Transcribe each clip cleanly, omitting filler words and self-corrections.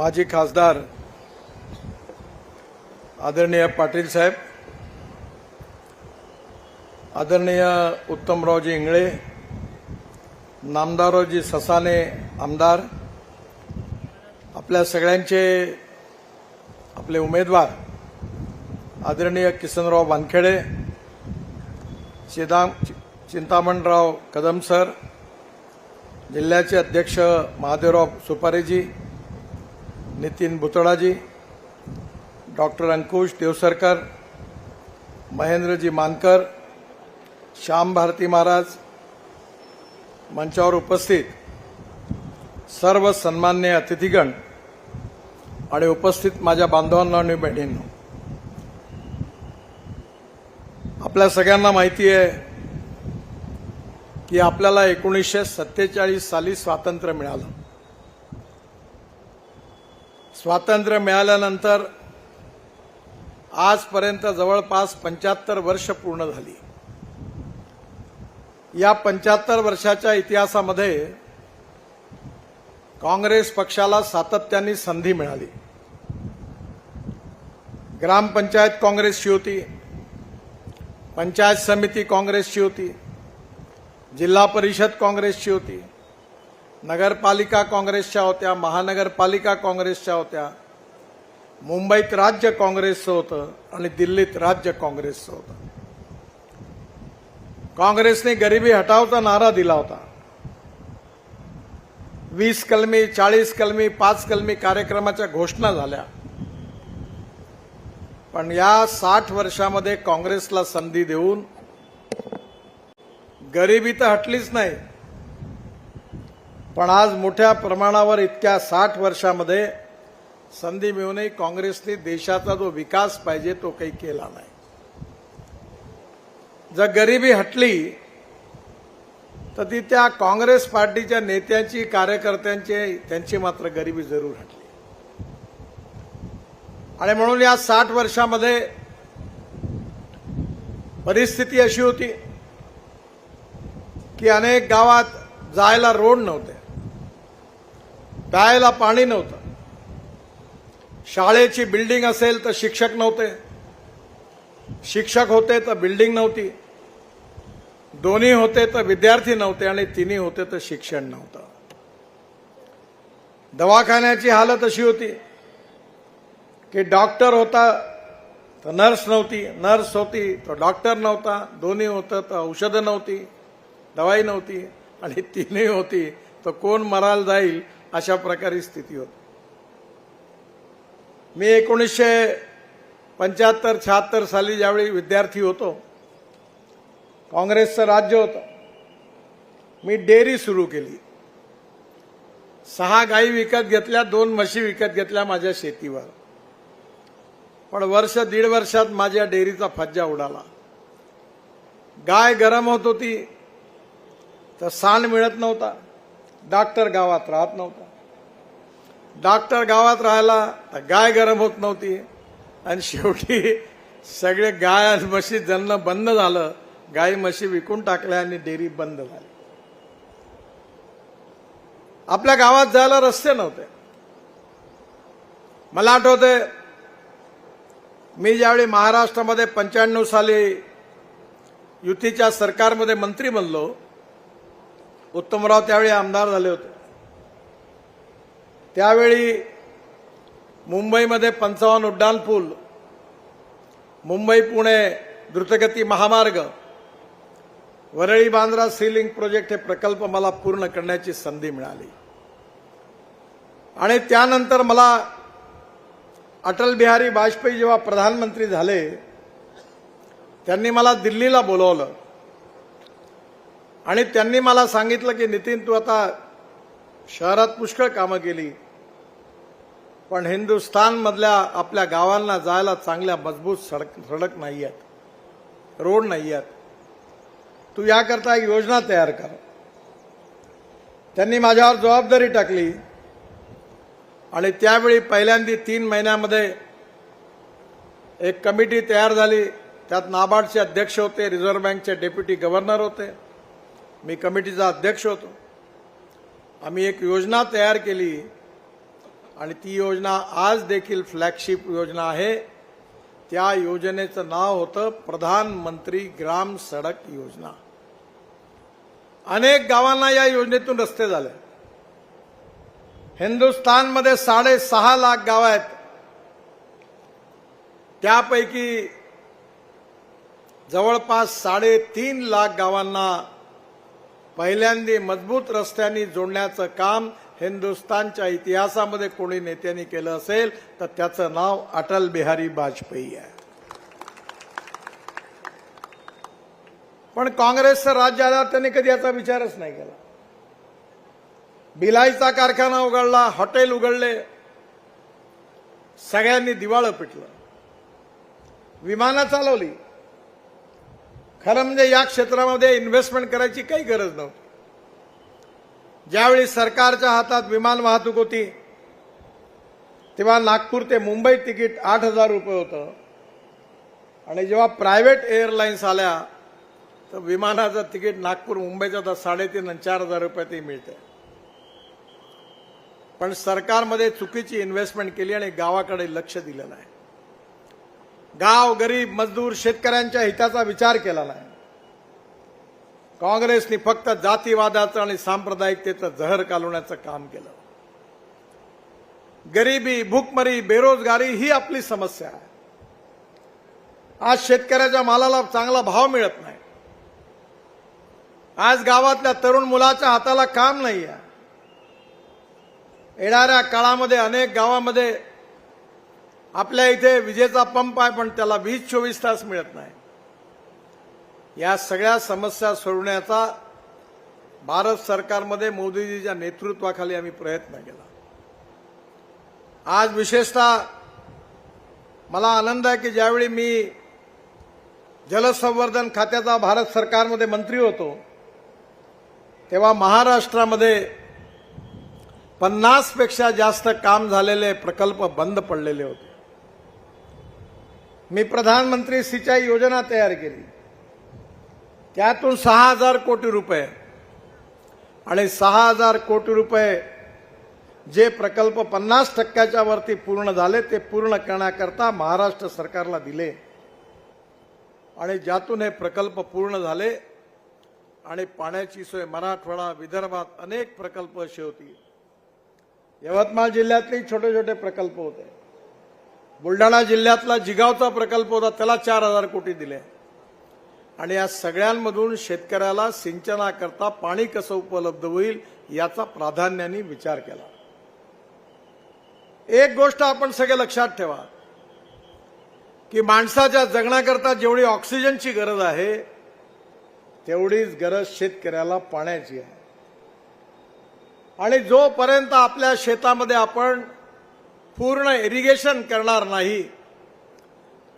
माजी खासदार आदरणीय पाटील साहेब, आदरणीय उत्तमरावजी इंगळे, नामदाररावजी ससाने आमदार, आपल्या सगळ्यांचे आपले उमेदवार आदरणीय किसनराव वानखेडे, चिंतामणराव कदम सर, जिल्ह्याचे अध्यक्ष महादेवराव सुपारेजी, नितीन भुतडाजी, डॉक्टर अंकुश देवसरकर, महेंद्रजी मानकर, श्याम भारती महाराज, मंचावर उपस्थित सर्व सन्मान्य अतिथीगण आणि उपस्थित माझ्या बांधवांना आणि बहिणींनो, आपल्या सगळ्यांना माहिती आहे की आपल्याला 1947 साली स्वातंत्र्य मिळालं. स्वातंत्र्य मिळाल्यानंतर आजपर्यंत जवळपास 75 वर्ष पूर्ण झाली. या 75 वर्षाच्या इतिहासामध्ये काँग्रेस पक्षाला सातत्याने संधी मिळाली. ग्रामपंचायत काँग्रेसची होती, पंचायत समिती काँग्रेसची होती, जिल्हा परिषद काँग्रेसची होती, नगरपालिका काँग्रेसच्या होत्या, महानगरपालिका काँग्रेसच्या होत्या, मुंबईत राज्य काँग्रेसचं होतं आणि दिल्लीत राज्य काँग्रेसचं होतं. काँग्रेसने गरिबी हटावचा नारा दिला होता. 20 कलमी, 40 कलमी, 5 कलमी कार्यक्रमाच्या घोषणा झाल्या. पण या 60 वर्षामध्ये काँग्रेसला संधी देऊन गरिबी तर हटलीच नाही, पण आज मोठ्या प्रमाणावर इतक्या 60 वर्षामध्ये संधी मिळूनही काँग्रेसने देशाचा जो विकास पाहिजे तो काही केला नाही. जर गरिबी हटली तर ती त्या काँग्रेस पार्टीच्या नेत्यांची, कार्यकर्त्यांची, त्यांची मात्र गरिबी जरूर हटली. आणि म्हणून या 60 वर्षामध्ये परिस्थिती अशी होती की अनेक गावात जायला रोड नव्हते, प्यायला पाणी नव्हतं, शाळेची बिल्डिंग असेल तर शिक्षक नव्हते, शिक्षक होते तर बिल्डिंग नव्हती, दोन्ही होते तर विद्यार्थी नव्हते आणि तिन्ही होते तर शिक्षण नव्हतं. दवाखान्याची हालत अशी होती की डॉक्टर होता तर नर्स नव्हती, नर्स होती तर डॉक्टर नव्हता, दोन्ही होतं तर औषधं नव्हती, दवाई नव्हती, आणि तिन्ही होती तर कोण मरायला जाईल अशा प्रकारे स्थिती होती. मी 1975-76 साली ज्यावेळी विद्यार्थी होतो, काँग्रेसचं राज्य होतं, मी डेअरी सुरू केली. 6 गायी विकत घेतल्या, 2 म्हशी विकत घेतल्या माझ्या शेतीवर. पण वर्ष 1.5 वर्षात माझ्या डेअरीचा फज्जा उडाला. गाय गरम होत होती तर सांड मिळत नव्हता, डॉक्टर गावात राहत नव्हता, डॉक्टर गावात राहिला तर गाय गरम होत नव्हती, आणि शेवटी सगळे गाय आणि म्हशी जणणं बंद झालं. गाई म्हशी विकून टाकल्या आणि डेअरी बंद झाली. आपल्या गावात जायला रस्ते नव्हते. मला आठवते मी ज्यावेळी महाराष्ट्रामध्ये 95 साली युतीच्या सरकारमध्ये मंत्री बनलो, उत्तमराव त्यावेळी आमदार झाले होते. त्यावेळी मुंबईमध्ये 55 उड्डाणपूल, मुंबई पुणे द्रुतगती महामार्ग, वरळी बांद्रा सीलिंग प्रोजेक्ट हे प्रकल्प मला पूर्ण करण्याची संधी मिळाली. आणि त्यानंतर मला अटल बिहारी वाजपेयी जेव्हा प्रधानमंत्री झाले त्यांनी मला दिल्लीला बोलवलं आणि त्यांनी मला सांगितलं की नितीन, तू आता शहरात पुष्कळ कामं केली, पण हिंदुस्थानमधल्या आपल्या गावांना जायला चांगल्या मजबूत सडक नाही आहेत, रोड नाही आहेत, तू याकरता एक योजना तयार कर. त्यांनी माझ्यावर जबाबदारी टाकली आणि त्यावेळी पहिल्यांदा 3 महिन्यामध्ये एक कमिटी तयार झाली. त्यात नाबार्डचे अध्यक्ष होते, रिझर्व्ह बँकचे डेप्युटी गव्हर्नर होते, मी कमिटीचा अध्यक्ष होतो. आम्ही एक योजना तयार केली आणि ती योजना आज देखील फ्लॅगशिप योजना आहे. त्या योजनेचं नाव होतं प्रधानमंत्री ग्राम सडक योजना. अनेक गावांना या योजनेतून रस्ते झाले. हिंदुस्थानमध्ये 6.5 लाख गाव आहेत. त्यापैकी जवळपास 3.5 लाख गावांना पहिल्यांदा मजबूत रस्त्यांनी जोडण्याचं काम हिंदुस्थानच्या इतिहासामध्ये कोणी नेत्यांनी केलं असेल तर त्याचं नाव अटल बिहारी वाजपेयी आहे. पण काँग्रेसचं राज्य आल्यावर त्यांनी कधी याचा विचारच नाही केला. भिलाईचा कारखाना उघडला, हॉटेल उघडले, सगळ्यांनी दिवाळं पिटलं, विमानं चालवली. खरं म्हणजे या क्षेत्रामध्ये इन्व्हेस्टमेंट करायची काही गरज नव्हती. ज्यावेळी सरकारच्या हातात विमान वाहतूक होती तेव्हा नागपूर ते मुंबई तिकीट 8,000 रुपये होतं आणि जेव्हा प्रायव्हेट एअरलाईन्स आल्या तर विमानाचं तिकीट नागपूर मुंबईचं आता 3,500 आणि 4,000 रुपये ते मिळते. पण सरकारमध्ये चुकीची इन्व्हेस्टमेंट केली आणि गावाकडे लक्ष दिलं नाही. गाव, गरीब, मजदूर, शेतकऱ्यांच्या हिताचा विचार केला नाही. काँग्रेसने फक्त जातीवादाचं आणि सांप्रदायिकतेचं जहर कालवण्याचं काम केलं. गरिबी, भूकमरी, बेरोजगारी ही आपली समस्या आहे. आज शेतकऱ्याच्या मालाला चांगला भाव मिळत नाही. आज गावातल्या तरुण मुलाच्या हाताला काम नाही आहे. येणाऱ्या काळामध्ये अनेक गावामध्ये आपल्या इथे विजेचा पंप आहे पण त्याला वीज 24 तास मिळत नाही. या सगळ्या समस्या सोडवण्याचा भारत सरकारमध्ये मोदीजीच्या नेतृत्वाखाली आम्ही प्रयत्न केला. आज विशेषतः मला आनंद आहे की ज्यावेळी मी जलसंवर्धन खात्याचा भारत सरकारमध्ये मंत्री होतो तेव्हा महाराष्ट्रामध्ये 50 पेक्षा जास्त काम झालेले प्रकल्प बंद पडलेले होते. मी प्रधानमंत्री सिंचाई योजना तयार केली. त्यातून 6,000 कोटी रुपये आणि 6,000 कोटी रुपये जे प्रकल्प 50% वरती पूर्ण झाले ते पूर्ण करण्याकरता महाराष्ट्र सरकारला दिले आणि ज्यातून हे प्रकल्प पूर्ण झाले आणि पाण्याची सोय मराठवाडा, विदर्भात अनेक प्रकल्प असे होते. यवतमाळ जिल्ह्यातले छोटे छोटे प्रकल्प होते. बुलढाणा जिल्ह्यातला जिगावचा प्रकल्प होता, त्याला 4,000 कोटी दिले आणि या सगळ्यांमधून शेतकऱ्याला सिंचनाकरता पाणी कसं उपलब्ध होईल याचा प्राधान्याने विचार केला. एक गोष्ट आपण सगळे लक्षात ठेवा की माणसाच्या जगण्याकरता जेवढी ऑक्सिजनची गरज आहे तेवढीच गरज शेतकऱ्याला पाण्याची आहे. आणि जोपर्यंत आपल्या शेतामध्ये आपण पूर्ण इरिगेशन करणार नाही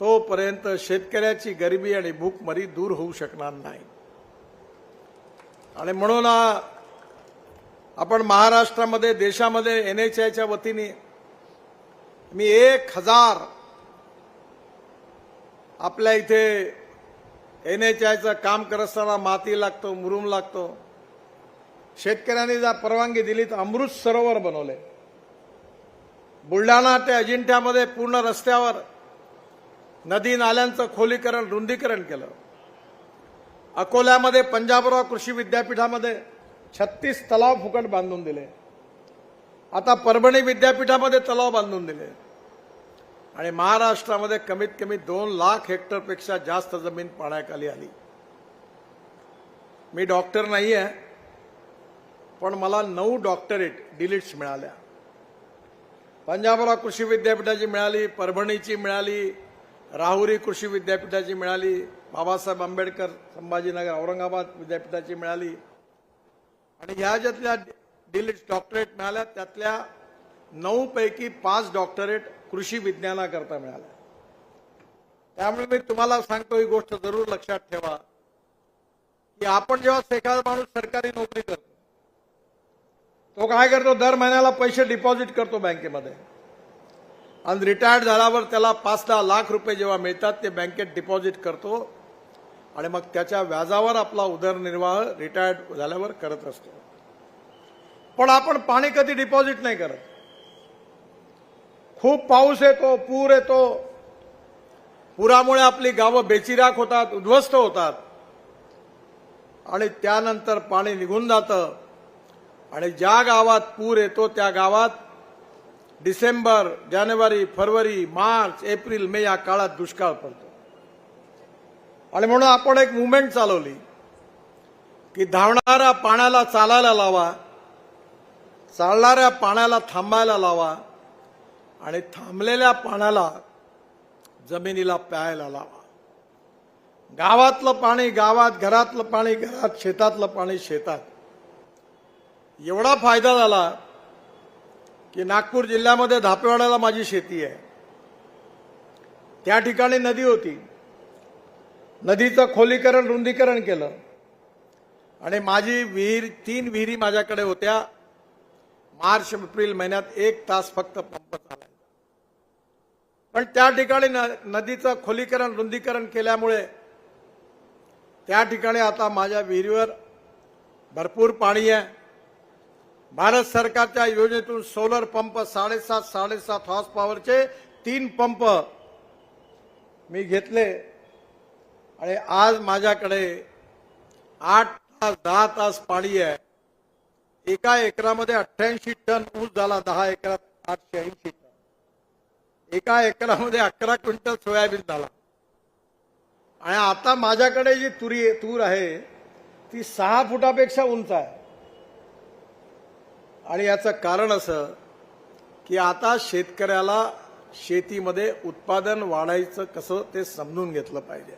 तोपर्यंत शेतकऱ्याची गरिबी आणि भूकमरी दूर होऊ शकणार नाही. आणि म्हणून आपण महाराष्ट्रामध्ये, देशामध्ये NHAIच्या वतीने मी 1,000 आपल्या इथे NHAIचं काम करत असताना माती लागतो, मुरुम लागतो. शेतकऱ्यांनी जर परवानगी दिली तर अमृत सरोवर बनवले. बुलढाणा ते अजिंठ्यामध्ये पूर्ण रस्त्यावर नदी नाल्यांचं खोलीकरण, रुंदीकरण केलं. अकोल्यामध्ये पंजाबराव कृषी विद्यापीठामध्ये 36 तलाव फुकट बांधून दिले. आता परभणी विद्यापीठामध्ये तलाव बांधून दिले आणि महाराष्ट्रामध्ये कमीत कमी 2 लाख हेक्टरपेक्षा जास्त जमीन पाण्याखाली आली. मी डॉक्टर नाही आहे पण मला 9 डॉक्टरेट डिलीट्स मिळाल्या. पंजाबराव कृषी विद्यापीठाची मिळाली, परभणीची मिळाली, राहुरी कृषी विद्यापीठाची मिळाली, बाबासाहेब आंबेडकर संभाजीनगर औरंगाबाद विद्यापीठाची मिळाली आणि ह्या ज्यातल्या डिलीट्स डॉक्टरेट मिळाल्या त्यातल्या 9 पैकी 5 डॉक्टरेट कृषी विज्ञानाकरता मिळाल्या. त्यामुळे मी तुम्हाला सांगतो ही गोष्ट जरूर लक्षात ठेवा की आपण जेव्हा एखादा माणूस सरकारी नोकरी करतो तो काय करतो, दर महिन्याला पैसे डिपॉझिट करतो बँकेमध्ये आणि रिटायर्ड झाल्यावर त्याला 5-10 लाख रुपये जेव्हा मिळतात ते बँकेत डिपॉझिट करतो आणि मग त्याच्या व्याजावर आपला उदरनिर्वाह रिटायर्ड झाल्यावर करत असतो. पण आपण पाणी कधी डिपॉझिट नाही करत. खूप पाऊस येतो, पूर येतो, पुरामुळे आपली गावं बेचिराख होतात, उद्ध्वस्त होतात आणि त्यानंतर पाणी निघून जातं आणि ज्या गावात पूर येतो त्या गावात डिसेंबर, जानेवारी, फरवरी, मार्च, एप्रिल, मे या काळात दुष्काळ पडतो. आणि म्हणून आपण एक मुवमेंट चालवली की धावणाऱ्या पाण्याला चालायला लावा, चालणाऱ्या पाण्याला थांबायला लावा आणि थांबलेल्या पाण्याला जमिनीला प्यायला लावा. गावातलं पाणी गावात, घरातलं पाणी घरात, शेतातलं पाणी शेतात. एवढा फायदा झाला की नागपूर जिल्ह्यामध्ये धापेवाड्याला माझी शेती आहे. त्या ठिकाणी नदी होती. नदीचं खोलीकरण, रुंदीकरण केलं आणि माझी विहीर, 3 विहिरी माझ्याकडे होत्या. मार्च एप्रिल महिन्यात 1 तास फक्त पंप चालायचा. पण त्या ठिकाणी नदीचं खोलीकरण, रुंदीकरण केल्यामुळे त्या ठिकाणी आता माझ्या विहिरीवर भरपूर पाणी आहे. भारत सरकारच्या योजनेतून सोलर पंप 7.5 हॉर्स पॉवरचे 3 पंप मी घेतले आणि आज माझ्याकडे 8 तास 10 तास पाणी आहे. एका एकरामध्ये 88 टन ऊस झाला, 10 एकरात 880 टन. एका एकरामध्ये 11 क्विंटल सोयाबीन झाला. आणि आता माझ्याकडे जी तूर आहे ती 6 फुटापेक्षा उंच आहे. आणि याचं कारण असं की आता शेतकऱ्याला शेतीमध्ये उत्पादन वाढायचं कसं ते समजून घेतलं पाहिजे.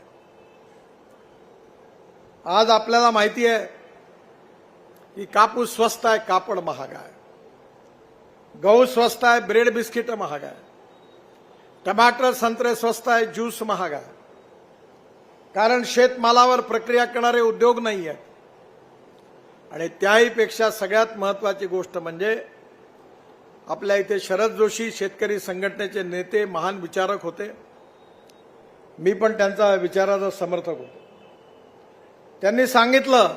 आज आपल्याला माहिती आहे की कापूस स्वस्त आहे, कापड महाग आहे. गहू स्वस्त आहे, ब्रेड बिस्किट महाग आहे. टमाटर, संत्रे स्वस्त आहे, ज्यूस महाग आहे. कारण शेतमालावर प्रक्रिया करणारे उद्योग नाही आहेत. आणि त्याहीपेक्षा सगळ्यात महत्वाची गोष्ट म्हणजे आपल्या इथे शरद जोशी शेतकरी संघटनेचे नेते, महान विचारक होते. मी पण त्यांचा विचाराचा समर्थक होतो. त्यांनी सांगितलं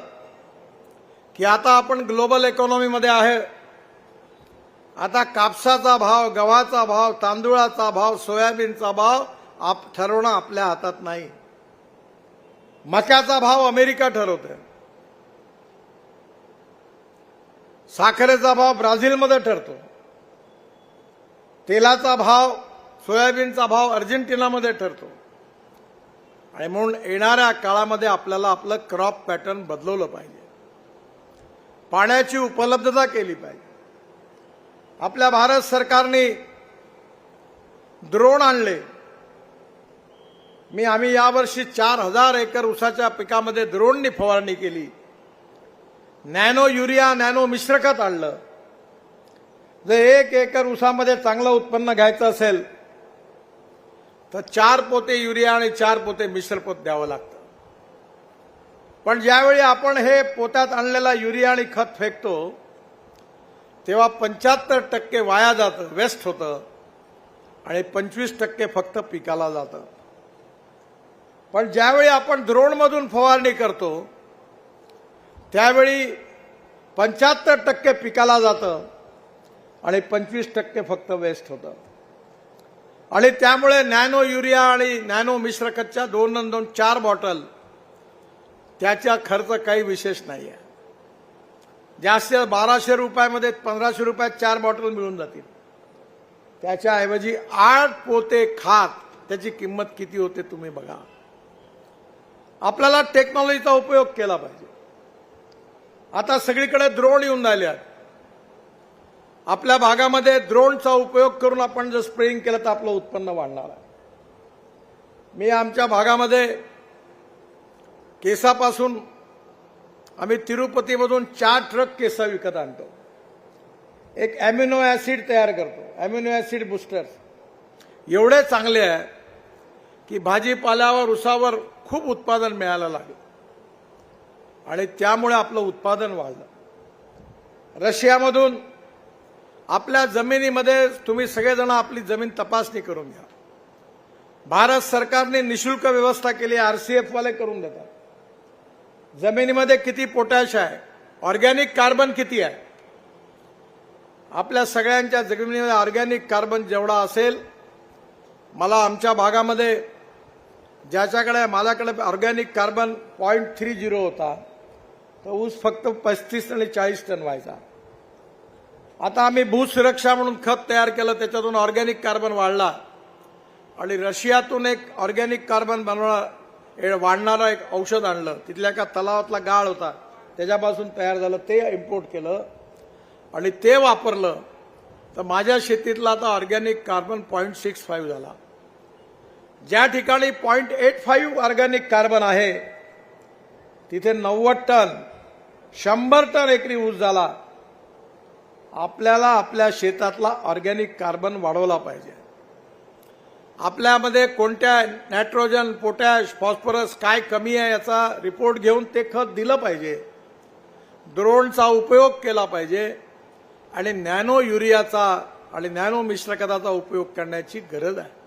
की आता आपण ग्लोबल इकॉनॉमीमध्ये आहे. आता कापसाचा भाव, गव्हाचा भाव, तांदूळाचा भाव, सोयाबीनचा भाव ठरवणं आपल्या हातात नाही. मक्याचा भाव अमेरिका ठरवते. साखरेचा भाव ब्राझीलमध्ये ठरतो. तेलाचा भाव, सोयाबीनचा भाव अर्जेंटिनामध्ये ठरतो. आणि म्हणून येणाऱ्या काळामध्ये आपल्याला आपलं क्रॉप पॅटर्न बदलवलं पाहिजे. पाण्याची उपलब्धता केली पाहिजे. आपल्या भारत सरकारने ड्रोन आणले. आम्ही यावर्षी 4000 एकर ऊसाच्या पिकामध्ये ड्रोननी फवारणी केली. नॅनो युरिया, नॅनो मिश्रखत आणलं. जर 1 एकर ऊसामध्ये चांगलं उत्पन्न घ्यायचं असेल तर 4 पोते युरिया आणि 4 पोते मिश्रखत द्यावं लागतं. पण ज्यावेळी आपण हे पोत्यात आणलेला युरिया आणि खत फेकतो तेव्हा 75% वाया जातं, वेस्ट होतं आणि 25% फक्त पिकाला जातं. पण ज्यावेळी आपण ड्रोनमधून फवारणी करतो त्यावेळी 75% पिकाला जातं आणि 25% फक्त वेस्ट होतं. आणि त्यामुळे नॅनो युरिया आणि नॅनो मिश्रखतच्या 2 4 बॉटल त्याचा खर्च काही विशेष नाही आहे. जास्त 1200 रुपयामध्ये 1500 रुपयात 4 बॉटल मिळून जातील. त्याच्याऐवजी 8 पोते खात त्याची किंमत किती होते तुम्ही बघा. आपल्याला टेक्नॉलॉजीचा उपयोग केला पाहिजे. आता सगळीकडे ड्रोन येऊन राहिले आहेत. आपल्या भागामध्ये ड्रोनचा उपयोग करून आपण जर स्प्रेइंग केलं तर आपलं उत्पन्न वाढणार आहे. मी आमच्या भागामध्ये केसापासून आम्ही तिरुपतीमधून 4 ट्रक केस विकत आणतो. एक अॅमिनो ऍसिड तयार करतो, अॅमिनो ऍसिड बुस्टर्स एवढे चांगले आहे की भाजीपाल्यावर, उसावर खूप उत्पादन मिळायला लागलं आणि त्यामुळे आपलं उत्पादन वाढलं. रशियामधून आपल्या जमिनीमध्ये तुम्ही सगळेजण आपली जमीन तपासणी करून घ्या. भारत सरकारने निशुल्क व्यवस्था केली. आरसीएफ वाले करून देतात. जमिनीमध्ये किती पोटॅश आहे, ऑर्गॅनिक कार्बन किती आहे. आपल्या सगळ्यांच्या जमिनीमध्ये ऑर्गॅनिक कार्बन जेवढा असेल, मला आमच्या भागामध्ये माझ्याकडे ऑर्गॅनिक कार्बन 0.30 होता, तर ऊस फक्त 35 आणि 40 टन व्हायचा. आता आम्ही भूसुरक्षा म्हणून खत तयार केलं, त्याच्यातून ऑर्गॅनिक कार्बन वाढला आणि रशियातून एक ऑर्गॅनिक कार्बन वाढणारं एक औषध आणलं. तिथल्या एका तलावातला गाळ होता, त्याच्यापासून तयार झालं, ते इम्पोर्ट केलं आणि ते वापरलं. तर माझ्या शेतीतला आता ऑर्गॅनिक कार्बन 0.65 झाला. ज्या ठिकाणी 0.85 ऑर्गॅनिक कार्बन आहे तिथे 90 टन 100 टन एकरी ऊस झाला. आपल्याला आपल्या शेतातला ऑर्गॅनिक कार्बन वाढवला पाहिजे. आपल्यामध्ये कोणत्या नायट्रोजन, पोटॅश, फॉस्फरस काय कमी आहे याचा रिपोर्ट घेऊन ते खत दिलं पाहिजे. ड्रोनचा उपयोग केला पाहिजे आणि नॅनो युरियाचा आणि नॅनो मिश्र खताचा उपयोग करण्याची गरज आहे.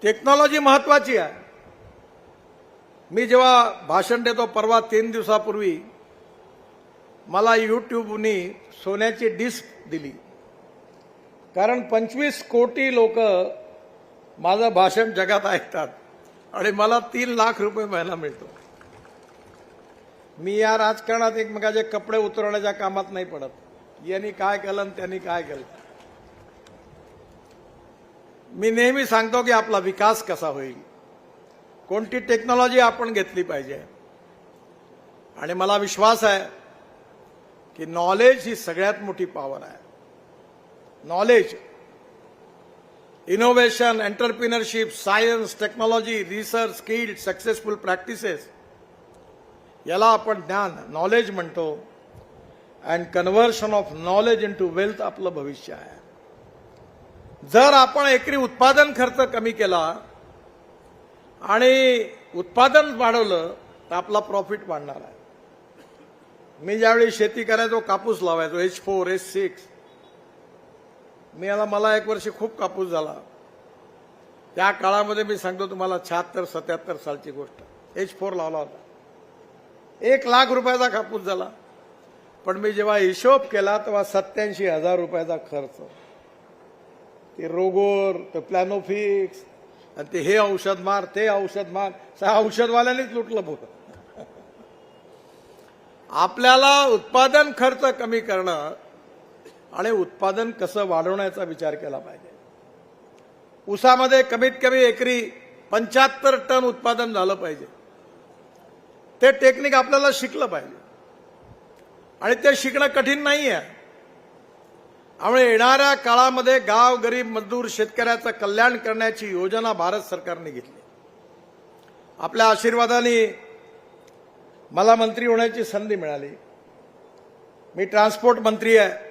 टेक्नॉलॉजी महत्वाची आहे. मी जेव्हा भाषण देतो, परवा 3 दिवसापूर्वी मला युट्यूबनी सोन्याची डिस्क दिली, कारण 25 कोटी लोक माझं भाषण जगात ऐकतात आणि मला 3 लाख रुपये महिना मिळतो. मी या राजकारणात एकमेकाचे कपडे उतरवण्याच्या कामात नाही पडत. यांनी काय केलं आणि त्यांनी काय केलं. मी नेहमी सांगतो की आपला विकास कसा होईल, कोणती टेक्नॉलॉजी आपण घेतली पाहिजे. आणि मला विश्वास आहे की नॉलेज ही सगळ्यात मोठी पॉवर आहे. Knowledge, innovation, entrepreneurship, science, technology, research, skill, successful practices, याला आपण ज्ञान, नॉलेज म्हणतो. And conversion of knowledge into wealth आपलं भविष्य आहे. जर आपण एकरी उत्पादन खर्च कमी केला आणि उत्पादन वाढवलं तर आपला प्रॉफिट वाढणार आहे. मी ज्यावेळी शेती करायचो, कापूस लावायचो, H4, H6. मला 1 वर्ष खूप कापूस झाला. त्या काळामध्ये मी सांगतो तुम्हाला, 76-77 सालची गोष्ट, H4 लावला होता. 1 लाख रुपयाचा कापूस झाला. पण मी जेव्हा हिशोब केला तेव्हा 87,000 रुपयाचा खर्च. ते रोगोर, ते प्लॅनोफिक्स, आणि ते हे औषध मार, ते औषध मार, औषधवाल्यांनीच लुटलं बोल. आपल्याला उत्पादन खर्च कमी करणं आणि उत्पादन कसं वाढवण्याचा विचार केला पाहिजे. ऊसामध्ये कमीत कमी एकरी 75 टन उत्पादन झालं पाहिजे. ते टेक्निक आपल्याला शिकलं पाहिजे आणि ते शिकणं कठीण नाही आहे. त्यामुळे येणाऱ्या काळामध्ये गाव, गरीब, मजदूर, शेतकऱ्याचं कल्याण करण्याची योजना भारत सरकारने घेतली. आपल्या आशीर्वादाने मला मंत्री होण्याची संधी मिळाली. मी ट्रान्सपोर्ट मंत्री आहे.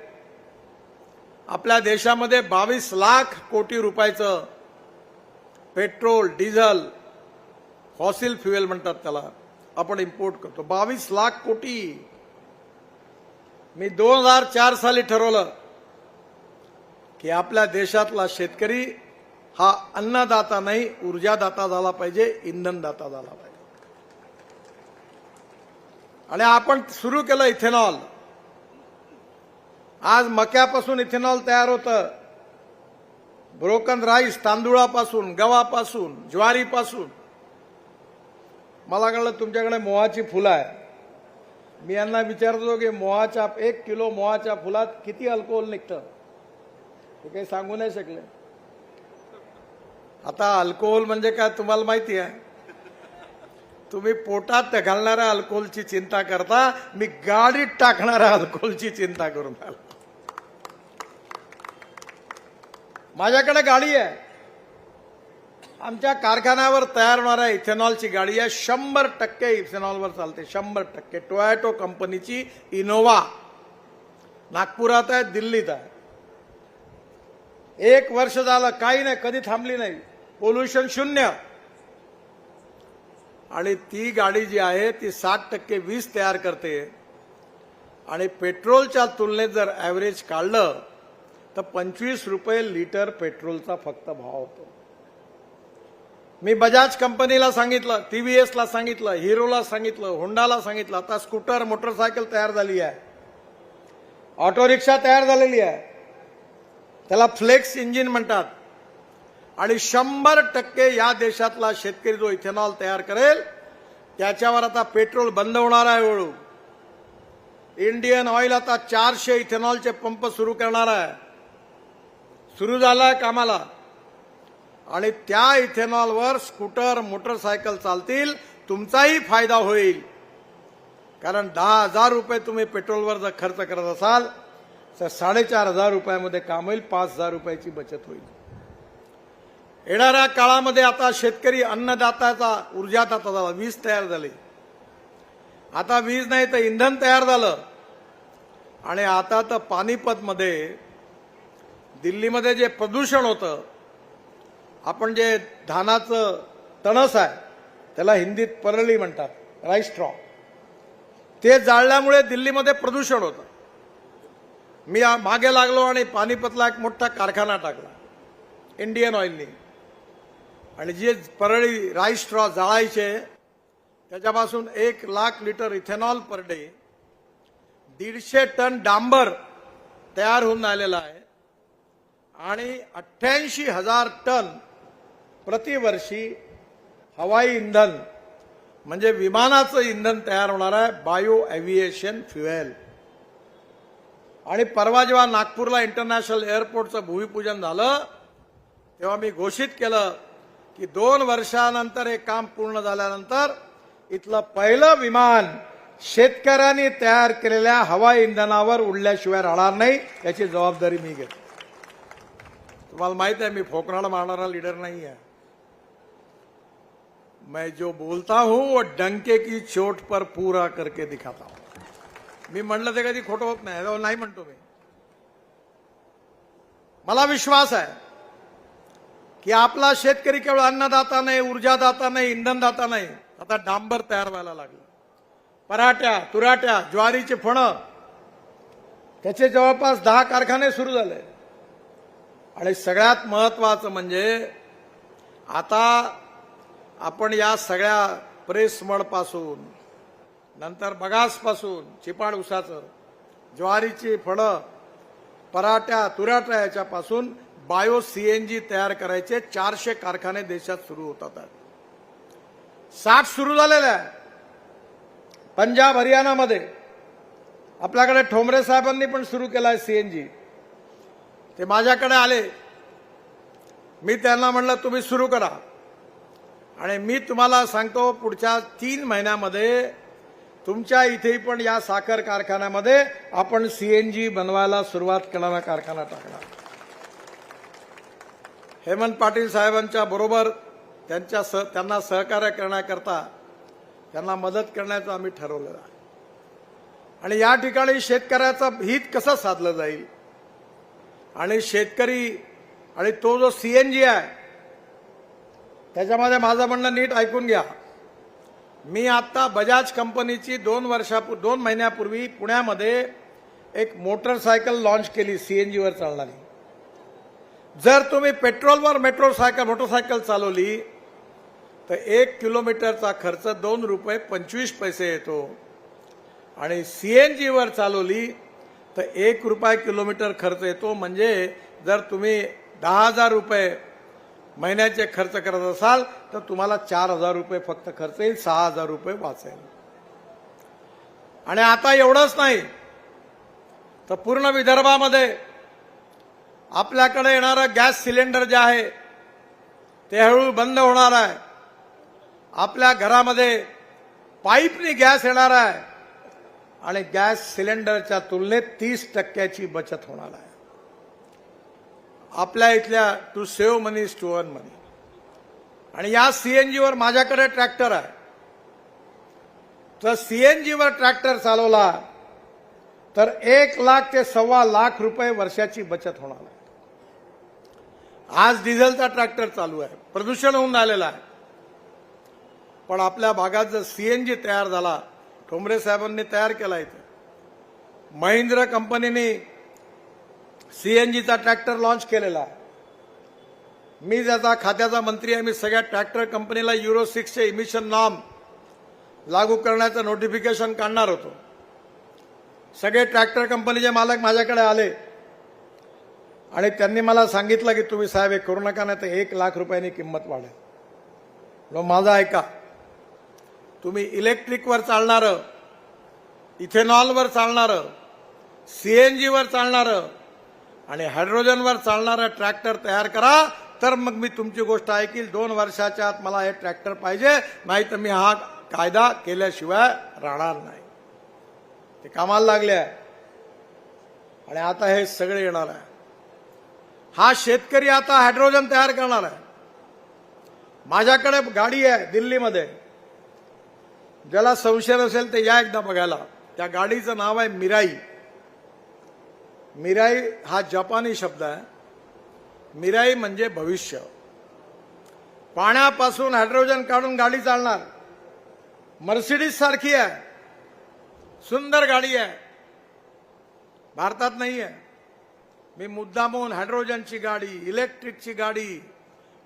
आपल्या देशामध्ये 22 लाख कोटी रुपयाचं पेट्रोल, डिझेल, फॉसिल फ्युएल म्हणतात त्याला, आपण इम्पोर्ट करतो. 22 लाख कोटी. मी 2004 साली ठरवलं की आपल्या देशातला शेतकरी हा अन्नदाता नाही, ऊर्जादाता झाला पाहिजे, इंधनदाता झाला पाहिजे. आणि आपण सुरू केलं इथेनॉल. आज मक्यापासून इथेनॉल तयार होतं. ब्रोकन राईस, तांदूळापासून, गव्हापासून, ज्वारीपासून. मला कळलं तुमच्याकडे मोहाची फुलं आहे. मी यांना विचारतो की 1 किलो मोहाच्या फुलात किती अल्कोहोल निघतं. ते काही सांगू नाही शकले. आता अल्कोहोल म्हणजे काय तुम्हाला माहिती आहे. तुम्ही पोटात घालणाऱ्या अल्कोहोलची चिंता करता, मी गाडीत टाकणाऱ्या अल्कोहोलची चिंता करून राहिलो. माझ्याकडे गाडी आहे. आमच्या कारखान्यावर तयार होणाऱ्या इथेनॉलची गाडी आहे. 100% इथेनॉलवर चालते. 100%. टोयोटो कंपनीची इनोवा नागपुरात आहे, दिल्लीत आहे. 1 वर्ष झालं, काही नाही, कधी थांबली नाही. पोल्युशन 0. आणि ती गाडी जी आहे ती 60% वीज तयार करते. आणि पेट्रोलच्या तुलनेत जर ॲव्हरेज काढलं तर 25 रुपये लिटर पेट्रोलचा फक्त भाव होतो. मी बजाज कंपनीला सांगितलं, TVSला सांगितलं, हिरोला सांगितलं, होंडाला सांगितलं. आता स्कूटर, मोटरसायकल तयार झाली आहे. ऑटो रिक्षा तयार झालेली आहे, त्याला फ्लेक्स इंजिन म्हणतात. आणि 100% या देशातला शेतकरी जो इथेनॉल तयार करेल त्याच्यावर आता पेट्रोल बंद होणार आहे. हळूहळू इंडियन ऑइल आता 400 इथेनॉलचे पंप सुरू करणार आहे. सुरू झाला कामाला. आणि त्या इथेनॉलवर स्कूटर मोटरसायकल चालतील. तुमचाही फायदा होईल. कारण 10,000 रुपये तुम्ही पेट्रोलवर जर खर्च करत असाल तर 4,500 रुपयामध्ये काम होईल. 5,000 रुपयाची बचत होईल. येणाऱ्या काळामध्ये आता शेतकरी अन्नदात्याचा ऊर्जादाता झाला. वीज तयार झाली. आता वीज नाही तर इंधन तयार झालं. आणि आता तर पानिपतमध्ये दिल्लीमध्ये जे प्रदूषण होतं, आपण जे धानाचं तणस आहे त्याला हिंदीत परळी म्हणतात, राईस स्ट्रॉ, ते जाळल्यामुळे दिल्लीमध्ये प्रदूषण होतं. मी मागे लागलो आणि पानिपतला एक मोठा कारखाना टाकला इंडियन ऑइलनी. आणि जे परळी राईस स्ट्रॉ जाळायचे त्याच्यापासून 1,00,000 litre ethanol per day, 150 ton डांबर तयार होऊन आलेला आहे. आणि 88,000 टन प्रतिवर्षी हवाई इंधन म्हणजे विमानाचं इंधन तयार होणार आहे, बायो एव्हिएशन फ्युएल. आणि परवा जेव्हा नागपूरला इंटरनॅशनल एअरपोर्टचं भूमिपूजन झालं तेव्हा मी घोषित केलं की 2 वर्षानंतर हे काम पूर्ण झाल्यानंतर इथलं पहिलं विमान शेतकऱ्यांनी तयार केलेल्या हवाई इंधनावर उडल्याशिवाय राहणार नाही. याची जबाबदारी मी घेतो. तुम्हाला माहित आहे मी फोकराड मारणारा लीडर नाही आहे. मैं जो बोलता हूं वो डंके की चोट पर पूरा करके दिखाता हूं. मी म्हणलं ते कधी खोटं होत नाही. नाही म्हणतो मी. मला विश्वास आहे की आपला शेतकरी केवळ अन्नदाता नाही, ऊर्जादाता नाही, इंधनदाता नाही, आता डांबर तयार व्हायला लागलं. पराठ्या, तुराट्या, ज्वारीचे फणं, त्याचे जवळपास 10 कारखाने सुरू झाले. आणि सगळ्यात महत्वाचं म्हणजे आता आपण या सगळ्या प्रेस मडपासून, नंतर बगासपासून, चिपाड उसाचं, ज्वारीची फळं, पराठ्या, तुराट्या याच्यापासून बायो सीएनजी तयार करायचे 400 कारखाने देशात सुरू होतात. 60 सुरू झालेले आहे. पंजाब हरियाणामध्ये आपल्याकडे ठोंबरे साहेबांनी पण सुरू केला आहे सीएनजी. ते माझ्याकडे आले. मी त्यांना म्हणलं तुम्ही सुरू करा. आणि मी तुम्हाला सांगतो पुढच्या 3 महिन्यामध्ये तुमच्या इथे पण या साखर कारखान्यामध्ये आपण सीएनजी बनवायला सुरुवात करणारा कारखाना टाकणार. हेमंत पाटील साहेबांच्या बरोबर त्यांना सहकार्य करण्याकरता त्यांना मदत करण्याचं आम्ही ठरवलेलं आहे. आणि या ठिकाणी शेतकऱ्याचं हित कसं साधलं जाईल आणि शेतकरी आणि तो जो सीएनजी आहे त्याच्यामध्ये माझं म्हणणं नीट ऐकून घ्या. मी आता बजाज कंपनीची 2 महिन्यापूर्वी पुण्यामध्ये एक मोटरसायकल लॉन्च केली सीएनजीवर चालणारी. जर तुम्ही पेट्रोलवर मोटरसायकल चालवली तर 1 किलोमीटरचा खर्च 2 रुपये 25 पैसे येतो. आणि सीएनजीवर चालवली तर 1 रुपया किलोमीटर खर्च येतो. म्हणजे जर तुम्ही 10,000 रुपये महिन्याचे खर्च करत असाल तर तुम्हाला 4,000 रुपये फक्त खर्च येईल. 6,000 रुपये वाचेल. आणि आता एवढंच नाही तर पूर्ण विदर्भामध्ये आपल्याकडे येणारं गॅस सिलेंडर जे आहे ते हळूहळू बंद होणार आहे. आपल्या घरामध्ये पाईपनी गॅस येणार आहे. आणि गॅस सिलेंडरच्या तुलनेत 30% बचत होणार आहे. आपल्या इथल्या to save money is to earn money. आणि या सीएनजीवर माझ्याकडे ट्रॅक्टर आहे. तर सीएनजीवर ट्रॅक्टर चालवला तर 1,00,000 ते 1,25,00,000 रुपये वर्षाची बचत होणार आहे. आज डिझेलचा ट्रॅक्टर चालू आहे, प्रदूषण होऊन राहिलेलं आहे. पण आपल्या भागात जर सीएनजी तयार झाला, ठोंबरे साहेबांनी तयार केला, इथे महिंद्रा कंपनीने सीएनजीचा ट्रॅक्टर लॉन्च केलेला आहे. मी ज्याचा खात्याचा मंत्री आहे, मी सगळ्या ट्रॅक्टर कंपनीला युरो 6चे इमिशन नॉर्म लागू करण्याचं नोटिफिकेशन काढणार होतो. सगळे ट्रॅक्टर कंपनीचे मालक माझ्याकडे आले आणि त्यांनी मला सांगितलं की तुम्ही साहेब हे करू नका, नाही तर 1 लाख रुपयांनी किंमत वाढेल. माझं ऐका, तुम्ही इलेक्ट्रिकवर चालणारं, इथेनॉलवर चालणारं, सीएनजीवर चालणारं आणि हायड्रोजनवर चालणारं ट्रॅक्टर तयार करा, तर मग मी तुमची गोष्ट ऐकील. 2 वर्षाच्या आत मला हे ट्रॅक्टर पाहिजे, नाही तर मी हा कायदा केल्याशिवाय राहणार नाही. ते कामाला लागले आहे आणि आता हे सगळे येणार आहे. हा शेतकरी आता हायड्रोजन तयार करणार आहे. माझ्याकडे गाडी आहे दिल्लीमध्ये, ज्याला संशय नसेल ते या एकदा बघायला. त्या गाडीचं नाव आहे मिराई. मिराई हा जपानी शब्द आहे. मिराई म्हणजे भविष्य. पाण्यापासून हायड्रोजन काढून गाडी चालणार. मर्सिडीज सारखी आहे, सुंदर गाडी आहे, भारतात नाही आहे. मी मुद्दामून हायड्रोजनची गाडी, इलेक्ट्रिकची गाडी,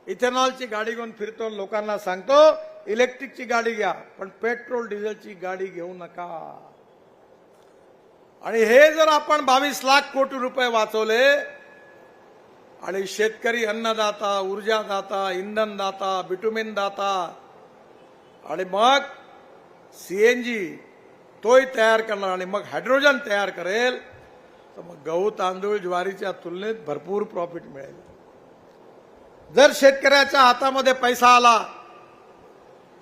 इथेनॉलची गाडी घेऊन फिरतो. लोकांना सांगतो इलेक्ट्रिकची गाडी घ्या, पण पेट्रोल डिझेलची गाडी घेऊ नका. आणि हे जर आपण 22 लाख कोटी रुपये वाचवले आणि शेतकरी अन्नदाता, ऊर्जादाता, इंधनदाता, बिटुमिन दाता आणि मग सीएनजी तोही तयार करणार आणि मग हायड्रोजन तयार करेल, तर मग गहू, तांदूळ, ज्वारीच्या तुलनेत भरपूर प्रॉफिट मिळेल. जर शेतकऱ्याच्या हातामध्ये पैसा आला,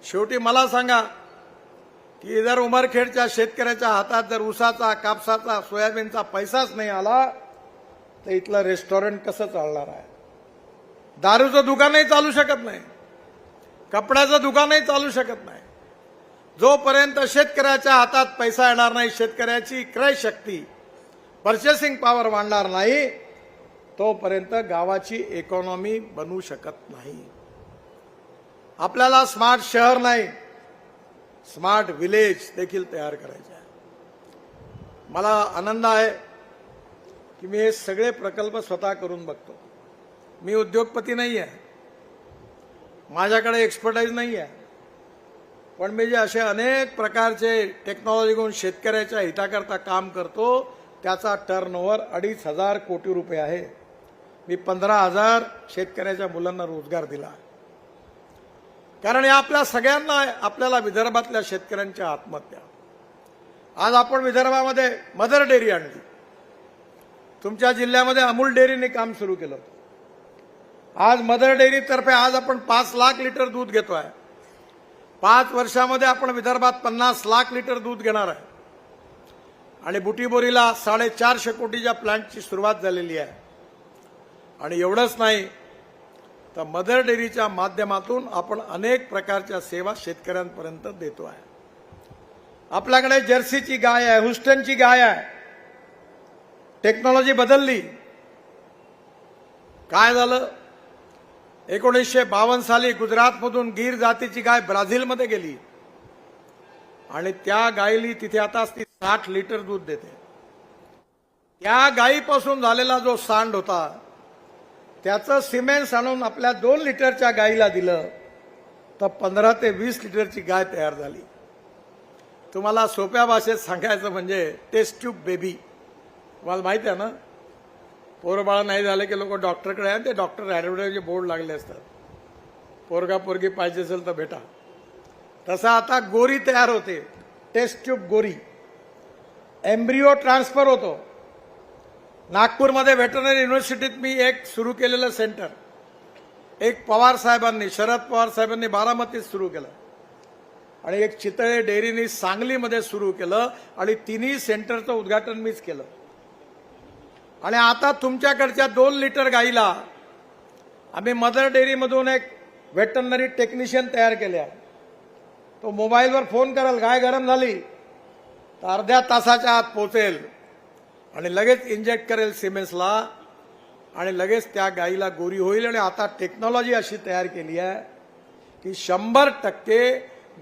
शेवटी मला सांगा की जर उमरखेडच्या शेतकऱ्याच्या हातात जर ऊसाचा, कापसाचा, सोयाबीनचा पैसाच नाही आला, तर इथलं रेस्टॉरंट कसं चालणार आहे? दारूचं दुकानही चालू शकत नाही, कपड्याचं दुकानही चालू शकत नाही. जोपर्यंत शेतकऱ्याच्या हातात पैसा येणार नाही, शेतकऱ्याची क्रय शक्ती, पर्चेसिंग पॉवर वाढणार नाही, तोपर्यंत गावाची इकॉनॉमी बनू शकत नाही. आपल्याला स्मार्ट शहर नाही, स्मार्ट विलेज देखील तयार करायचे आहे. मला आनंद आहे की मी हे सगळे प्रकल्प स्वतः करून बघतो. मी उद्योगपती नाही आहे, माझ्याकडे एक्सपर्टाईज नाही आहे, पण मी जे असे अनेक प्रकारचे टेक्नॉलॉजी घेऊन शेतकऱ्याच्या हिताकरता काम करतो, त्याचा टर्नओव्हर 2,500 कोटी रुपये आहे. मी 15,000 शेतकऱ्याच्या मुलांना रोजगार दिला. कारण या आपल्या सगळ्यांना, आपल्याला विदर्भातल्या शेतकऱ्यांच्या आत्महत्या. आज आपण विदर्भामध्ये मदर डेअरी आणली. तुमच्या जिल्ह्यामध्ये अमूल डेअरीने काम सुरू केलं होतं. आज मदर डेअरीतर्फे आज आपण 5 लाख लिटर दूध घेतोय. 5 वर्षामध्ये आपण विदर्भात 50 लाख लिटर दूध घेणार आहे. आणि बुटीबोरीला 450 कोटीच्या प्लांटची सुरुवात झालेली आहे. आणि एवढंच नाही तर मदर डेअरीच्या माध्यमातून आपण अनेक प्रकारच्या सेवा शेतकऱ्यांपर्यंत देतो आहे. आपल्याकडे जर्सीची गाय आहे, हुस्टनची गाय आहे. टेक्नॉलॉजी बदलली. काय झालं? 1952 साली गुजरातमधून गीर जातीची गाय ब्राझीलमध्ये गेली आणि त्या गायीली तिथे आता ती 60 लिटर दूध देते. त्या गायीपासून झालेला जो सांड होता, त्याचं सिमेंट आणून आपल्या 2 लिटरच्या गायीला दिलं तर 15 ते 20 लिटरची गाय तयार झाली. तुम्हाला सोप्या भाषेत सांगायचं म्हणजे टेस्ट ट्यूब बेबी. तुम्हाला माहिती आहे ना, पोरबाळ नाही झाले की लोक डॉक्टरकडे आहे, ते डॉक्टर ॲडव्हर्टाईजचे बोर्ड लागले असतात, पोरगा पोरगी पाहिजे असेल तर भेटा. तसा आता गोरी तयार होते, टेस्ट ट्यूब गोरी. एम्ब्रिओ ट्रान्सफर होतो. नागपूरमध्ये व्हेटरनरी युनिव्हर्सिटीत मी एक सुरू केलेलं सेंटर, एक पवार साहेबांनी, शरद पवार साहेबांनी बारामतीत सुरू केलं आणि एक चितळे डेअरीनी सांगलीमध्ये सुरू केलं आणि तिन्ही सेंटरचं उद्घाटन मीच केलं. आणि आता तुमच्याकडच्या 2 लिटर गाईला आम्ही मदर डेअरीमधून एक व्हेटरनरी टेक्निशियन तयार केले आहे. तो मोबाईलवर फोन करेल, गाय गरम झाली तर अर्ध्या तासाच्या आत पोहोचेल आणि लगेच इंजेक्ट करेल सिमेन्सला आणि लगेच त्या गाईला गोरी होईल. आणि आता टेक्नॉलॉजी अशी तयार केली आहे की 100%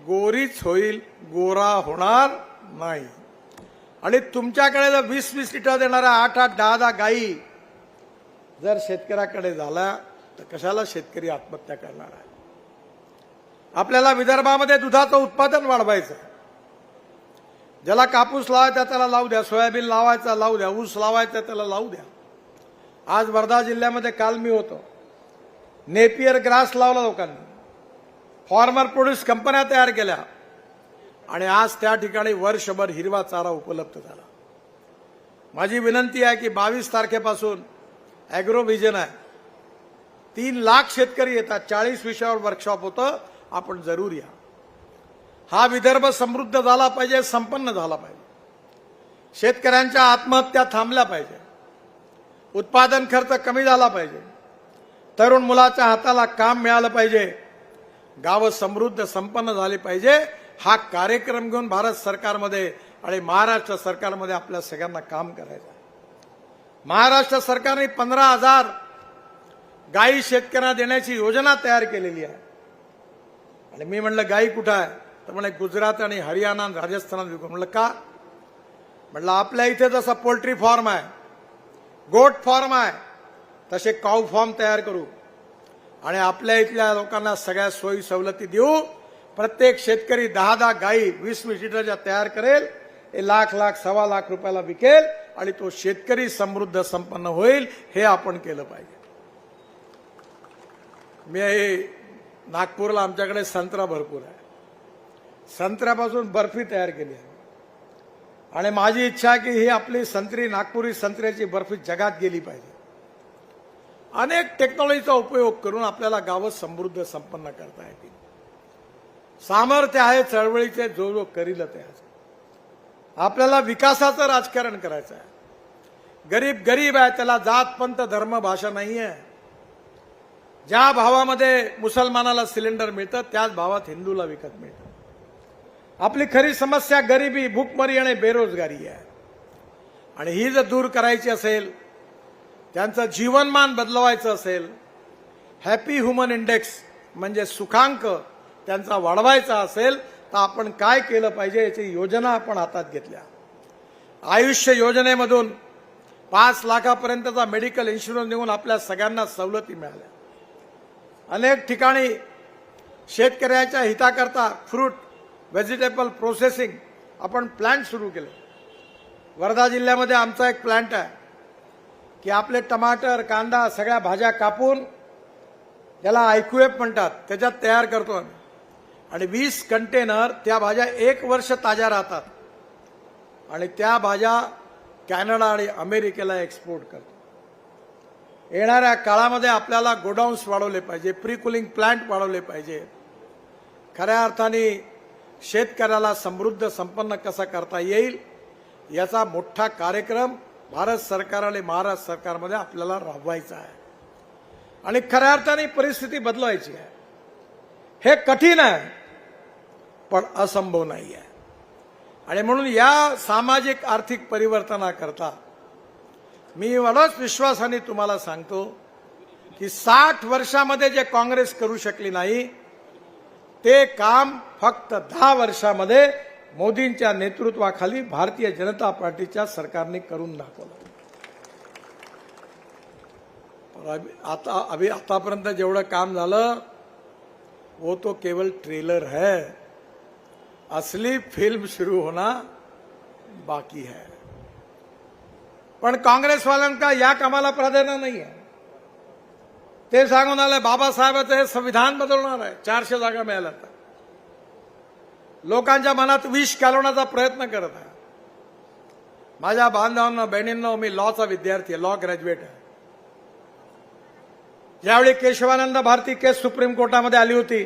गोरीच होईल, गोरा होणार नाही. आणि तुमच्याकडे जर 20-20 लिटर देणाऱ्या 8-8, 10-10 गायी जर शेतकऱ्याकडे झाला तर कशाला शेतकरी आत्महत्या करणार आहे? आपल्याला विदर्भामध्ये दुधाचं उत्पादन वाढवायचं. ज्याला कापूस लावायचा त्याला लावू द्या, सोयाबीन लावायचा लावू द्या, ऊस लावायचा त्याला लावू द्या. आज वर्धा जिल्ह्यामध्ये काल मी होतो, नेपियर ग्रास लावला लोकांनी, फॉर्मर प्रोड्यूस कंपन्या तयार केल्या आणि आज त्या ठिकाणी वर्षभर हिरवा चारा उपलब्ध झाला. माझी विनंती आहे की 22 तारखेपासून ॲग्रो व्हिजन आहे, 3 लाख शेतकरी येतात, 40 विषयावर वर्कशॉप होतं, आपण जरूर या. हा विदर्भ समृद्ध झाला पाहिजे, संपन्न झाला पाहिजे, शेतकऱ्यांच्या आत्महत्या थांबल्या पाहिजे, उत्पादन खर्च कमी झाला पाहिजे, तरुण मुलाच्या हाताला काम मिळालं पाहिजे, गावं समृद्ध संपन्न झाली पाहिजे. हा कार्यक्रम घेऊन भारत सरकारमध्ये आणि महाराष्ट्र सरकारमध्ये आपल्या सगळ्यांना काम करायचं आहे. महाराष्ट्र सरकारने 15,000 गायी शेतकऱ्यांना देण्याची योजना तयार केलेली आहे. आणि मी म्हणलं गायी कुठं आहे, तर म्हणे गुजरात आणि हरियाणा राजस्थानात विकू. म्हणलं का? म्हणलं आपल्या इथे जसा पोल्ट्री फार्म आहे, गोट फार्म आहे, तसे काऊ फार्म तयार करू आणि आपल्या इथल्या लोकांना सगळ्या सोयी सवलती देऊ. प्रत्येक शेतकरी 10-10 गायी 20-20 लिटरच्या तयार करेल, हे लाख सव्वा लाख रुपयाला विकेल आणि तो शेतकरी समृद्ध संपन्न होईल. हे आपण केलं पाहिजे. मी नागपूरला आमच्याकडे संत्रा भरपूर आहे, संत्र्यापासून बर्फी तयार केली आहे आणि माझी इच्छा आहे की ही आपली संत्री नागपुरी संत्र्याची बर्फी जगात गेली पाहिजे. अनेक टेक्नॉलॉजीचा उपयोग करून आपल्याला गावं समृद्ध संपन्न करता येतील. सामर्थ्य आहे चळवळीचे, जो करील ते. आपल्याला विकासाचं राजकारण करायचं आहे. गरीब गरीब आहे, त्याला जात पंथ धर्म भाषा नाही आहे. ज्या भावामध्ये मुसलमानाला सिलेंडर मिळतं त्याच भावात हिंदूला विकत मिळतं. आपली खरी समस्या गरिबी, भूकमरी आणि बेरोजगारी आहे आणि ही जर दूर करायची असेल, त्यांचं जीवनमान बदलवायचं असेल, हॅपी ह्युमन इंडेक्स म्हणजे सुखांक त्यांचा वाढवायचा असेल, तर आपण काय केलं पाहिजे याची योजना आपण हातात घेतल्या. आयुष्य योजनेमधून 5 लाखापर्यंतचा मेडिकल इन्शुरन्स देऊन आपल्या सगळ्यांना सवलती मिळाल्या. अनेक ठिकाणी शेतकऱ्याच्या हिताकरता फ्रूट व्हेजिटेबल प्रोसेसिंग आपण प्लांट सुरू केले. वर्धा जिल्ह्यामध्ये आमचा एक प्लांट आहे की आपले टमाटर, कांदा सगळ्या भाज्या कापून, ज्याला IQF म्हणतात, त्याच्यात तयार करतो आम्ही आणि 20 कंटेनर त्या भाज्या 1 वर्ष ताज्या राहतात आणि त्या भाज्या कॅनडा आणि अमेरिकेला एक्सपोर्ट करतो. येणाऱ्या काळामध्ये आपल्याला गोडाऊन्स वाढवले पाहिजे, प्री कुलिंग प्लांट वाढवले पाहिजे. खऱ्या अर्थाने शेतकऱ्याला समृद्ध संपन्न कसा करता येईल याचा मोठा कार्यक्रम भारत सरकार आणि महाराष्ट्र सरकारमध्ये आपल्याला राबवायचा आहे आणि खऱ्या अर्थाने परिस्थिती बदलवायची आहे. हे कठीण आहे पण असंभव नाही आहे आणि म्हणून या सामाजिक आर्थिक परिवर्तनाकरता मी एवढाच विश्वासाने तुम्हाला सांगतो की 60 वर्षामध्ये जे काँग्रेस करू शकली नाही ते काम फक्त 10 वर्षामध्ये मोदींच्या नेतृत्वाखाली भारतीय जनता पार्टीच्या सरकारने करून दाखवलं. आतापर्यंत जेवढं काम झालं वो तो केवल ट्रेलर है, असली फिल्म शुरू होना बाकी है. पण काँग्रेसवाल्यांका या कामाला प्राधान्य नाही आहे. ते सांगून आले बाबासाहेबांचं हे संविधान बदलणार आहे, 400 जागा मिळाल्या तर. लोकांच्या मनात विष घालवण्याचा प्रयत्न करत आहे. माझ्या बांधवांना, बहिणींना, मी लॉचा विद्यार्थी आहे, लॉ ग्रॅज्युएट आहे. ज्यावेळी केशवानंद भारती केस सुप्रीम कोर्टामध्ये आली होती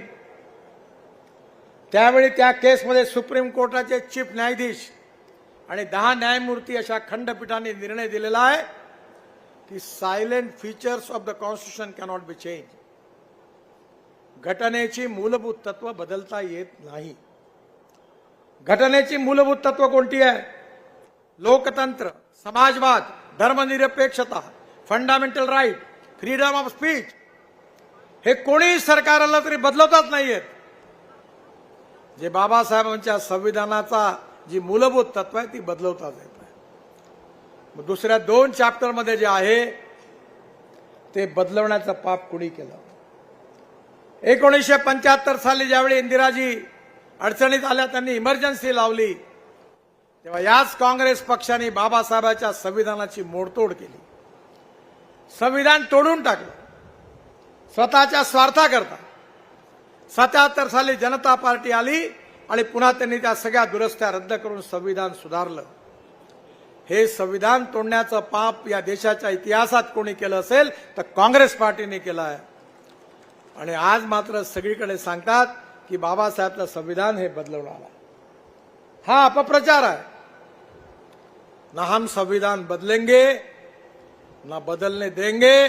त्यावेळी त्या केसमध्ये सुप्रीम कोर्टाचे चीफ न्यायाधीश आणि 10 न्यायमूर्ती अशा खंडपीठाने निर्णय दिलेला आहे की silent features of the constitution cannot be change. घटनेची मूलभूत तत्व बदलता येत नाही. घटनेची मूलभूत तत्व कोणती आहे? लोकतंत्र, समाजवाद, धर्मनिरपेक्षता, fundamental right, freedom of speech. हे कोणीही सरकार आलं तरी बदलतच नाहीयेत. जे बाबासाहेबांच्या संविधानाचा जी मूलभूत तत्व आहे ती बदलवतात येत नाही. दुसऱ्या 2 चॅप्टरमध्ये जे आहे ते बदलवण्याचं पाप कुणी केलं? 1975 साली ज्यावेळी इंदिराजी अडचणीत आल्या त्यांनी इमर्जन्सी लावली तेव्हा याच काँग्रेस पक्षाने बाबासाहेबांच्या संविधानाची मोडतोड केली, संविधान तोडून टाकलं स्वतःच्या स्वार्थाकरता. 77 साली जनता पार्टी आली आणि पुन्हा त्यांनी त्या सगळ्या दुरुस्त्या रद्द करून संविधान सुधारलं. हे संविधान तोडण्याचं पाप या देशाच्या इतिहासात कोणी केलं असेल तर काँग्रेस पार्टीने केलं आहे. आणि आज मात्र सगळीकडे सांगतात की बाबासाहेबचं संविधान हे बदलवणार आहे. हा अपप्रचार आहे. ना हम संविधान बदलेंगे, ना बदलने देंगे,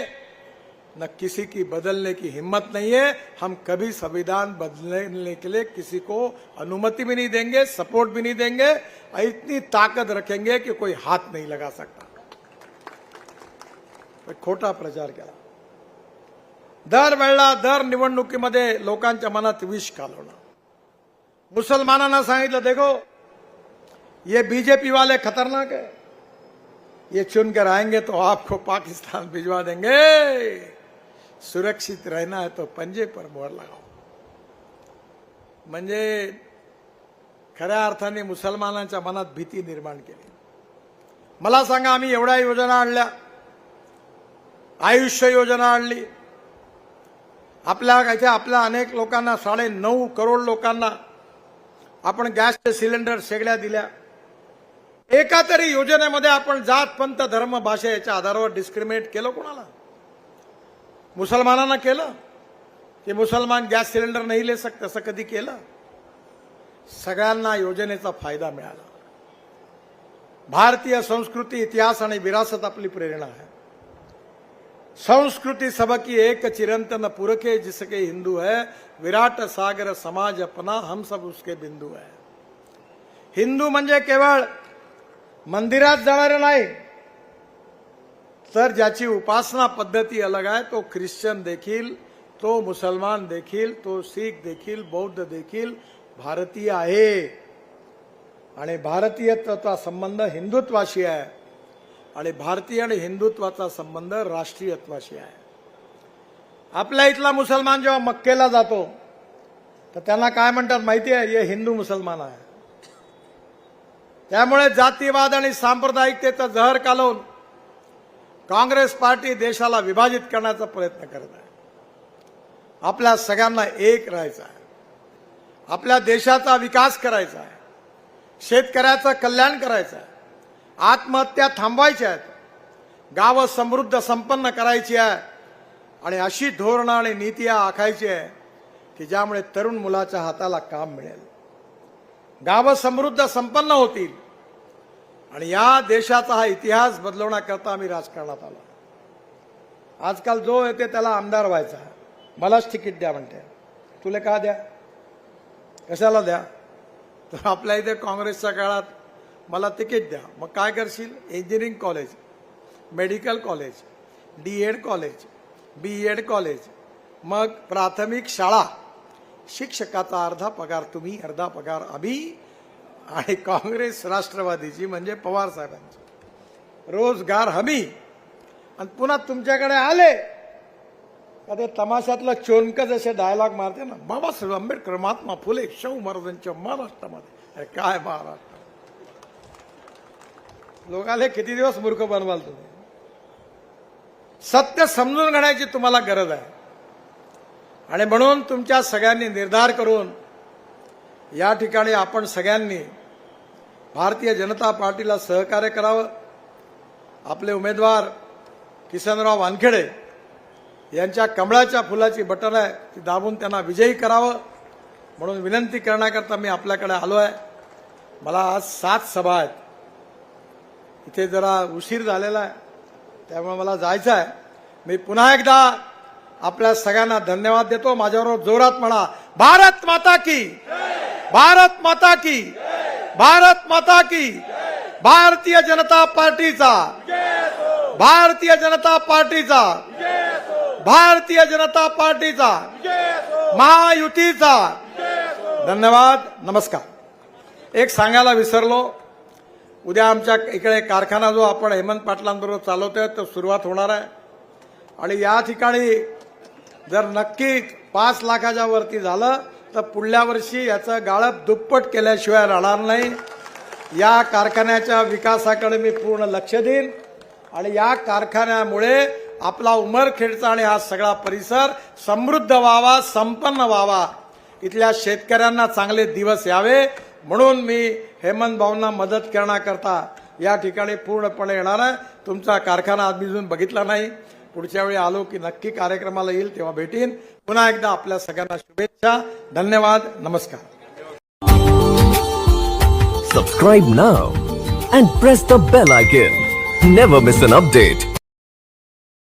न किसी की बदलने की हिम्मत नहीं है. हम कभी संविधान बदलने के लिए किसी को अनुमति भी नहीं देंगे, सपोर्ट भी नहीं देंगे. इतनी ताकत रखेंगे कि कोई हाथ नहीं लगा सकता. खोटा प्रचार केला. दरवेळेला दर निवडणुकीमध्ये लोकांच्या मनात विष घालवणं. मुसलमानांना सांगितलं, देखो ये बीजेपी वाले खतरनाक है, ये चुनकर आएंगे तो आपको पाकिस्तान भिजवा देंगे, सुरक्षित रहना है तो पंजे पर मोहर लगाओ. म्हणजे खऱ्या अर्थाने मुसलमानांच्या मनात भीती निर्माण केली. मला सांगा, आम्ही एवढ्या योजना आणल्या, आयुष्य योजना आणली, आपल्या अनेक लोकांना 9.5 करोड लोकांना आपण गॅसचे सिलेंडर शेगड्या दिल्या. एका तरी योजनेमध्ये आपण जात पंथ धर्म भाषा याच्या आधारावर डिस्क्रिमिनेट केलं कोणाला? मुसलमानांना केलं की मुसलमान गॅस सिलेंडर नाही ले सकते, असं कधी केलं? सगळ्यांना योजनेचा फायदा मिळाला. भारतीय संस्कृती, इतिहास आणि विरासत आपली प्रेरणा आहे. संस्कृति सबकी एक चिरंतन पुरखे जिसके हिंदू है, विराट सागर समाज अपना हम सब उसके बिंदू है. हिंदू म्हणजे केवळ मंदिरात जाणारे नाही, तर ज्याची उपासना पद्धती अलग आहे, तो ख्रिश्चन देखील, तो मुसलमान देखील, तो शीख देखील, बौद्ध देखील भारतीय आहे. आणि भारतीयत्वाचा संबंध हिंदुत्वाशी आहे आणि भारतीय आणि हिंदुत्वाचा संबंध राष्ट्रीयत्वाशी आहे. आपल्या इथला मुसलमान जेव्हा मक्केला जातो तर त्यांना काय म्हणतात माहिती आहे? हे हिंदू मुसलमान आहे. त्यामुळे जातीवाद आणि सांप्रदायिकतेचा जहर कालवून काँग्रेस पार्टी देशाला विभाजित करण्याचा प्रयत्न करत आहे. आपल्या सगळ्यांना एक राहायचं आहे, आपल्या देशाचा विकास करायचा आहे, शेतकऱ्याचं कल्याण करायचं आहे, आत्महत्या थांबवायच्या आहेत, गावं समृद्ध संपन्न करायची आहे आणि अशी धोरणं आणि नीती आखायची आहे की ज्यामुळे तरुण मुलाच्या हाताला काम मिळेल, गावं समृद्ध संपन्न होतील. आणि या देशाचा हा इतिहास बदलवण्याकरता आम्ही राजकारणात आलो. आजकाल जो येते त्याला आमदार व्हायचा, मलाच तिकीट द्या म्हणते. तुला का द्या, कशाला द्या? तर आपल्या इथे काँग्रेसच्या काळात मला तिकीट द्या, मग काय करशील? Engineering college, medical college, DEd college, BEd college, मग प्राथमिक शाळा, शिक्षकाचा अर्धा पगार तुम्ही, अर्धा पगार आम्ही. आणि काँग्रेस राष्ट्रवादीची म्हणजे पवार साहेबांची रोजगार हमी. आणि पुन्हा तुमच्याकडे आले का ते तमाशातलं चोनक जसे डायलॉग मारते ना, बाबासाहेब आंबेडकर, महात्मा फुले, शाहू महाराजांच्या महाराष्ट्रामध्ये. काय महाराष्ट्र, लोकांना किती दिवस मूर्ख बनवाल तुम्ही? सत्य समजून घेण्याची तुम्हाला गरज आहे. आणि म्हणून तुमच्या सगळ्यांनी निर्धार करून या ठिकाणी आपण सगळ्यांनी भारतीय जनता पार्टीला सहकार्य करावं. आपले उमेदवार किसनराव वानखेडे यांच्या कमळाच्या फुलाची बटन आहे ती दाबून त्यांना विजयी करावं म्हणून विनंती करण्याकरता मी आपल्याकडे आलो आहे. मला आज 7 सभा आहेत. इथे जरा उशीर झालेला आहे त्यामुळे मला जायचं आहे. मी पुन्हा एकदा आपल्या सगळ्यांना धन्यवाद देतो. माझ्याबरोबर जोरात म्हणा, भारत माता की, भारत माता की, भारत माता की. भारतीय जनता पार्टीचा, भारतीय जनता पार्टीचा, भारतीय जनता पार्टीचा, महायुतीचा. धन्यवाद, नमस्कार. एक सांगायला विसरलो, उद्या आमच्या इकडे कारखाना जो आपण हेमंत पाटलांबरोबर चालवतोय तो सुरुवात होणार आहे. आणि या ठिकाणी जर नक्की 5 लाखाच्या वरती झालं तर पुढल्या वर्षी याचं गाळप दुप्पट केल्याशिवाय राहणार नाही. या कारखान्याच्या विकासाकडे मी पूर्ण लक्ष देईन आणि या कारखान्यामुळे आपला उमरखेडचा आणि हा सगळा परिसर समृद्ध व्हावा, संपन्न व्हावा, इथल्या शेतकऱ्यांना चांगले दिवस यावे म्हणून मी हेमंत भाऊंना मदत करण्याकरता या ठिकाणी पूर्णपणे येणार आहे. तुमचा कारखाना आज मी अजून बघितला नाही, पुढच्या वेळी आलो की नक्की कार्यक्रमाला येईल, तेव्हा भेटीन. पुन्हा एकदा आपल्या सगळ्यांना शुभेच्छा. धन्यवाद. नमस्कार. Subscribe now and press the bell icon. Never miss an update.